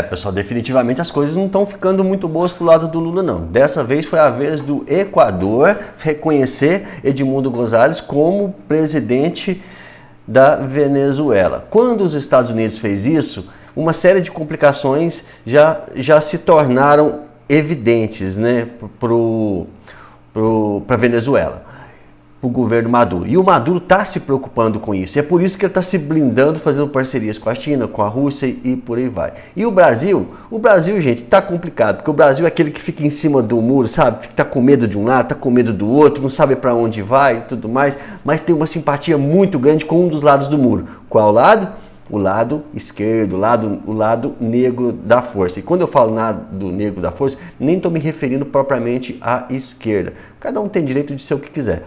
Pessoal, definitivamente as coisas não estão ficando muito boas pro lado do Lula, não. Dessa vez foi a vez do Equador reconhecer Edmundo González como presidente da Venezuela. Quando os Estados Unidos fez isso, uma série de complicações já se tornaram evidentes, né, para a Venezuela, para o governo Maduro. E o Maduro está se preocupando com isso. É por isso que ele está se blindando, fazendo parcerias com a China, com a Rússia e por aí vai. E o Brasil, gente, está complicado, porque o Brasil é aquele que fica em cima do muro, sabe? Está com medo de um lado, está com medo do outro, não sabe para onde vai e tudo mais, mas tem uma simpatia muito grande com um dos lados do muro. Qual lado? O lado esquerdo, o lado negro da força. E quando eu falo lado negro da força, nem estou me referindo propriamente à esquerda. Cada um tem direito de ser o que quiser.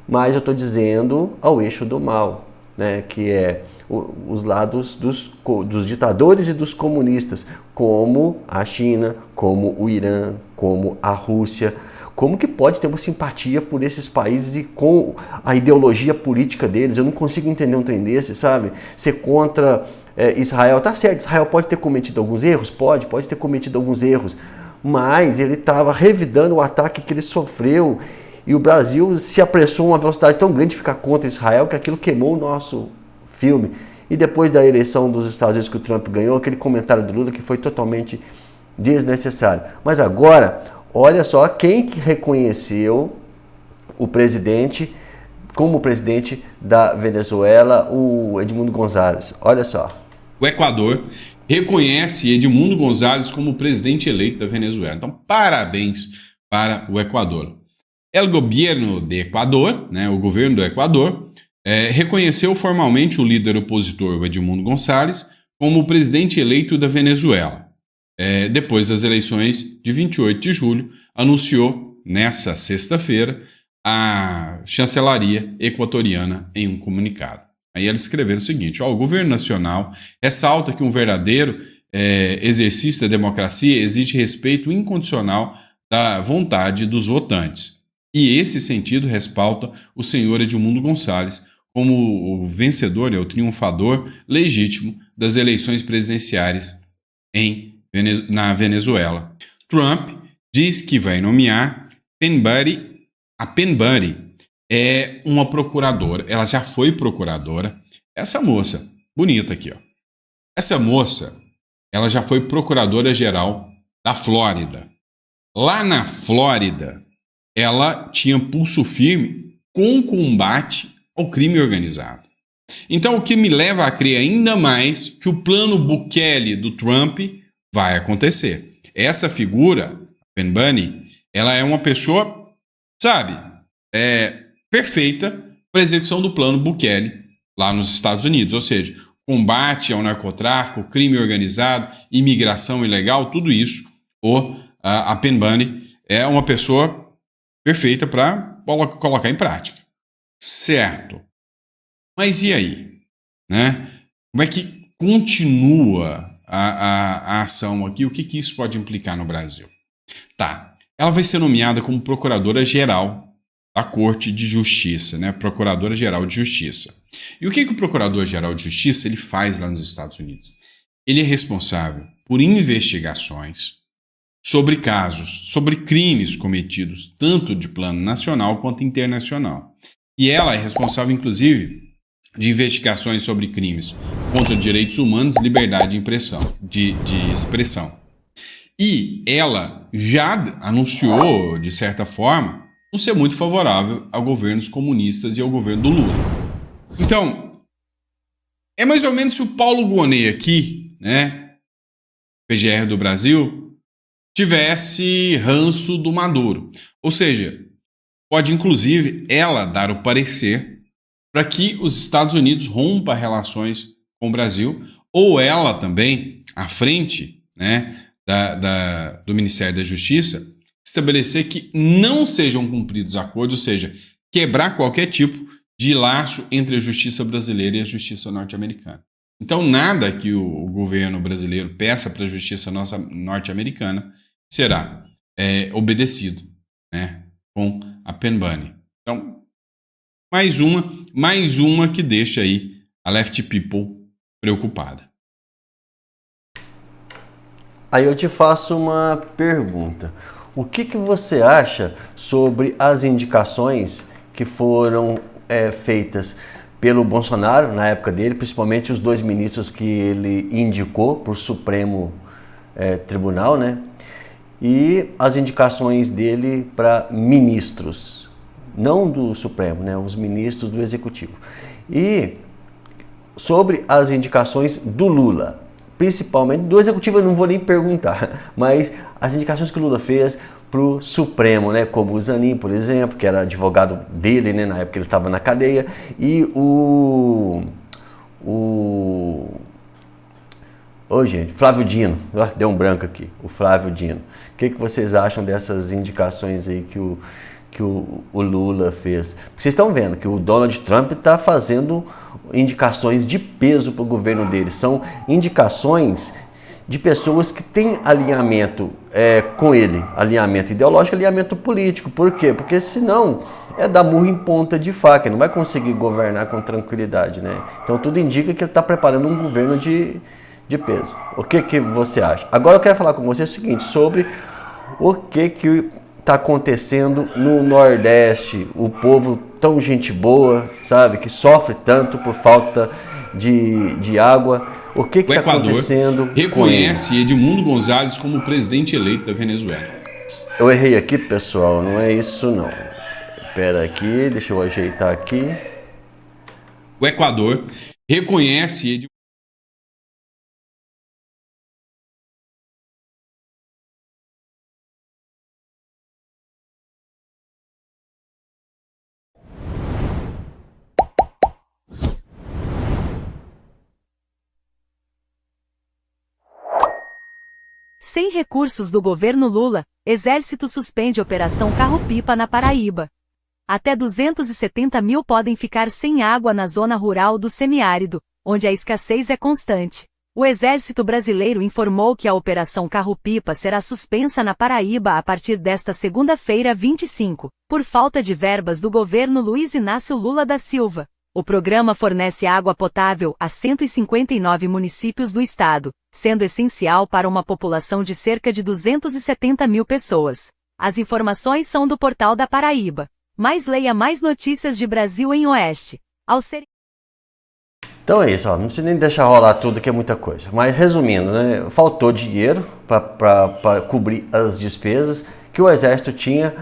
Mas eu estou dizendo ao eixo do mal, né, que é os lados dos ditadores e dos comunistas, como a China, como o Irã, como a Rússia. Como que pode ter uma simpatia por esses países e com a ideologia política deles? Eu não consigo entender um trem desse, sabe? Ser contra Israel, tá certo, Israel pode ter cometido alguns erros? Pode ter cometido alguns erros, mas ele estava revidando o ataque que ele sofreu. E o Brasil se apressou a uma velocidade tão grande de ficar contra Israel que aquilo queimou o nosso filme. E depois da eleição dos Estados Unidos que o Trump ganhou, aquele comentário do Lula que foi totalmente desnecessário. Mas agora, olha só quem que reconheceu o presidente como presidente da Venezuela, o Edmundo González. Olha só. O Equador reconhece Edmundo González como presidente eleito da Venezuela. Então, parabéns para o Equador. O governo de Equador, né, o governo do Equador, reconheceu formalmente o líder opositor, o Edmundo González, como o presidente eleito da Venezuela. Depois das eleições de 28 de julho, anunciou, nessa sexta-feira, a chancelaria equatoriana em um comunicado. Aí ela escreveu o seguinte: o governo nacional ressalta que um verdadeiro exercício da democracia exige respeito incondicional da vontade dos votantes. E esse sentido respalda o senhor Edmundo González como o vencedor, o triunfador legítimo das eleições presidenciais na Venezuela. Trump diz que vai nomear a Penn Buddy é uma procuradora, ela já foi procuradora. Essa moça, bonita aqui, ó. Essa moça, ela já foi procuradora-geral da Flórida. Lá na Flórida, ela tinha pulso firme com combate ao crime organizado. Então, o que me leva a crer ainda mais que o plano Bukele do Trump vai acontecer. Essa figura, Penn Bunny, ela é uma pessoa, sabe, perfeita para a execução do plano Bukele lá nos Estados Unidos. Ou seja, combate ao narcotráfico, crime organizado, imigração ilegal, tudo isso. A Penn Bunny é uma pessoa perfeita para colocar em prática. Certo. Mas e aí? Né? Como é que continua a ação aqui? O que isso pode implicar no Brasil? Tá. Ela vai ser nomeada como Procuradora-Geral da Corte de Justiça, né? Procuradora-Geral de Justiça. E o que o Procurador-Geral de Justiça ele faz lá nos Estados Unidos? Ele é responsável por investigações sobre casos, sobre crimes cometidos tanto de plano nacional quanto internacional. E ela é responsável, inclusive, de investigações sobre crimes contra direitos humanos e liberdade de expressão. E ela já anunciou, de certa forma, não ser muito favorável a governos comunistas e ao governo do Lula. Então, é mais ou menos se o Paulo Gonet aqui, né, PGR do Brasil, tivesse ranço do Maduro. Ou seja, pode inclusive ela dar o parecer para que os Estados Unidos rompa relações com o Brasil, ou ela também, à frente, né, do Ministério da Justiça, estabelecer que não sejam cumpridos acordos, ou seja, quebrar qualquer tipo de laço entre a justiça brasileira e a justiça norte-americana. Então, nada que o governo brasileiro peça para a justiça norte-americana será obedecido, né, com a Penn Bunny. Então, mais uma que deixa aí a Left People preocupada. Aí eu te faço uma pergunta. O que você acha sobre as indicações que foram feitas pelo Bolsonaro na época dele, principalmente os 2 ministros que ele indicou para o Supremo Tribunal, né? E as indicações dele para ministros, não do Supremo, né? Os ministros do Executivo. E sobre as indicações do Lula, principalmente do Executivo eu não vou nem perguntar, mas as indicações que o Lula fez para o Supremo, né, como o Zanin, por exemplo, que era advogado dele, né, na época que ele estava na cadeia, e gente, Flávio Dino, deu um branco aqui, o Flávio Dino. O que vocês acham dessas indicações aí que o Lula fez? Porque vocês estão vendo que o Donald Trump está fazendo indicações de peso para o governo dele. São indicações de pessoas que têm alinhamento com ele, alinhamento ideológico, alinhamento político. Por quê? Porque senão dar murro em ponta de faca, ele não vai conseguir governar com tranquilidade, né? Então tudo indica que ele está preparando um governo de peso. O que você acha? Agora eu quero falar com você o seguinte, sobre o que está acontecendo no Nordeste, o povo tão gente boa, sabe, que sofre tanto por falta de água. O que está acontecendo? Reconhece Edmundo Gonzalez como presidente eleito da Venezuela. Eu errei aqui, pessoal, não é isso não. Espera aqui, deixa eu ajeitar aqui. O Equador reconhece Edmundo. Sem recursos do governo Lula, Exército suspende Operação Carro-Pipa na Paraíba. Até 270 mil podem ficar sem água na zona rural do semiárido, onde a escassez é constante. O Exército Brasileiro informou que a Operação Carro-Pipa será suspensa na Paraíba a partir desta segunda-feira 25, por falta de verbas do governo Luiz Inácio Lula da Silva. O programa fornece água potável a 159 municípios do estado, sendo essencial para uma população de cerca de 270 mil pessoas. As informações são do Portal da Paraíba. Mas leia mais notícias de Brasil em Oeste. Então é isso, não precisa nem deixar rolar tudo, que é muita coisa. Mas resumindo, né, faltou dinheiro para cobrir as despesas que o Exército tinha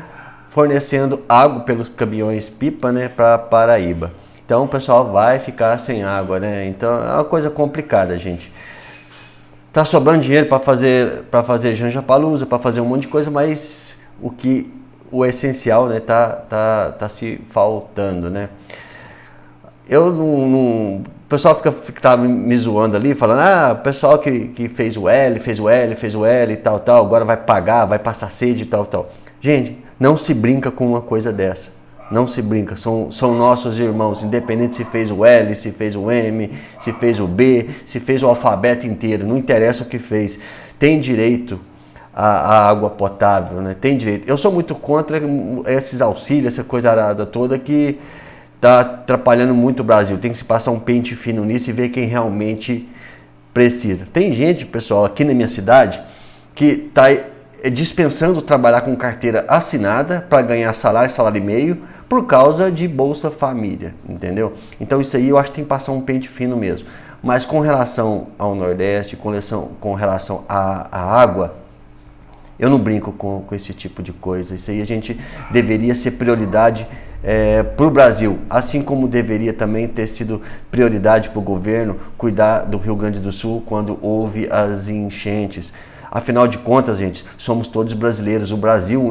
fornecendo água pelos caminhões pipa, né, para Paraíba. Então o pessoal vai ficar sem água, né? Então é uma coisa complicada, gente. Tá sobrando dinheiro para fazer Janja Palusa, para fazer um monte de coisa, mas o essencial, né, tá se faltando, né? O pessoal tá me zoando ali, falando, o pessoal que fez o L e tal, agora vai pagar, vai passar sede e tal. Gente, não se brinca com uma coisa dessa. Não se brinca, são nossos irmãos, independente se fez o L, se fez o M, se fez o B, se fez o alfabeto inteiro, não interessa o que fez. Tem direito à água potável, né? Tem direito. Eu sou muito contra esses auxílios, essa coisa arada toda que está atrapalhando muito o Brasil. Tem que se passar um pente fino nisso e ver quem realmente precisa. Tem gente, pessoal, aqui na minha cidade que está dispensando trabalhar com carteira assinada para ganhar salário e meio por causa de Bolsa Família, entendeu? Então isso aí eu acho que tem que passar um pente fino mesmo. Mas com relação ao Nordeste, com relação à água, eu não brinco com esse tipo de coisa. Isso aí a gente deveria ser prioridade para o Brasil, assim como deveria também ter sido prioridade para o governo cuidar do Rio Grande do Sul quando houve as enchentes. Afinal de contas, gente, somos todos brasileiros. O Brasil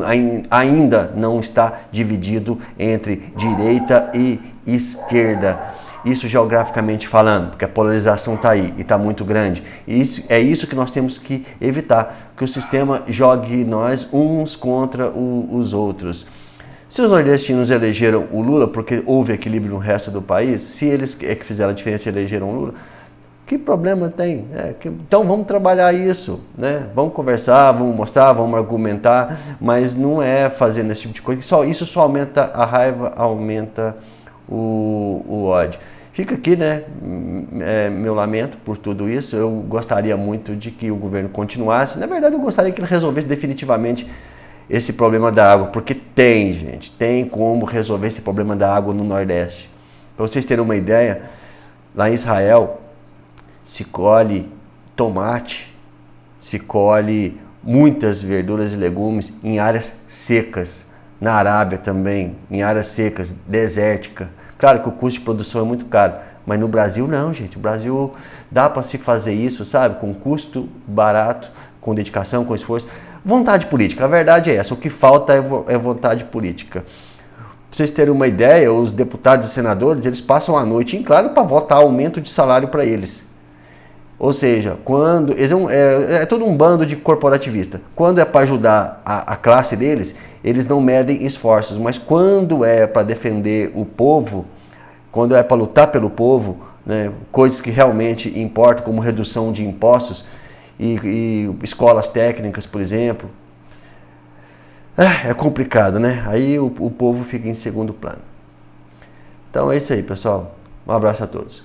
ainda não está dividido entre direita e esquerda. Isso geograficamente falando, porque a polarização está aí e está muito grande. E é isso que nós temos que evitar, que o sistema jogue nós uns contra os outros. Se os nordestinos elegeram o Lula porque houve equilíbrio no resto do país, se eles que fizeram a diferença e elegeram o Lula, que problema tem? Então vamos trabalhar isso, né? Vamos conversar, vamos mostrar, vamos argumentar, mas não é fazendo esse tipo de coisa. Isso só aumenta a raiva, aumenta o ódio. Fica aqui, né, meu lamento por tudo isso. Eu gostaria muito de que o governo continuasse. Na verdade, eu gostaria que ele resolvesse definitivamente esse problema da água, porque tem, gente, tem como resolver esse problema da água no Nordeste. Para vocês terem uma ideia, lá em Israel se colhe tomate, se colhe muitas verduras e legumes em áreas secas. Na Arábia também, em áreas secas, desértica. Claro que o custo de produção é muito caro, mas no Brasil não, gente. O Brasil dá para se fazer isso, sabe? Com custo barato, com dedicação, com esforço. Vontade política, a verdade é essa. O que falta é vontade política. Para vocês terem uma ideia, os deputados e senadores, eles passam a noite em claro para votar aumento de salário para eles. Ou seja, quando é todo um bando de corporativista. Quando é para ajudar a classe deles, eles não medem esforços. Mas quando é para defender o povo, quando é para lutar pelo povo, né, coisas que realmente importam, como redução de impostos e escolas técnicas, por exemplo, é complicado, né? Aí o povo fica em segundo plano. Então é isso aí, pessoal. Um abraço a todos.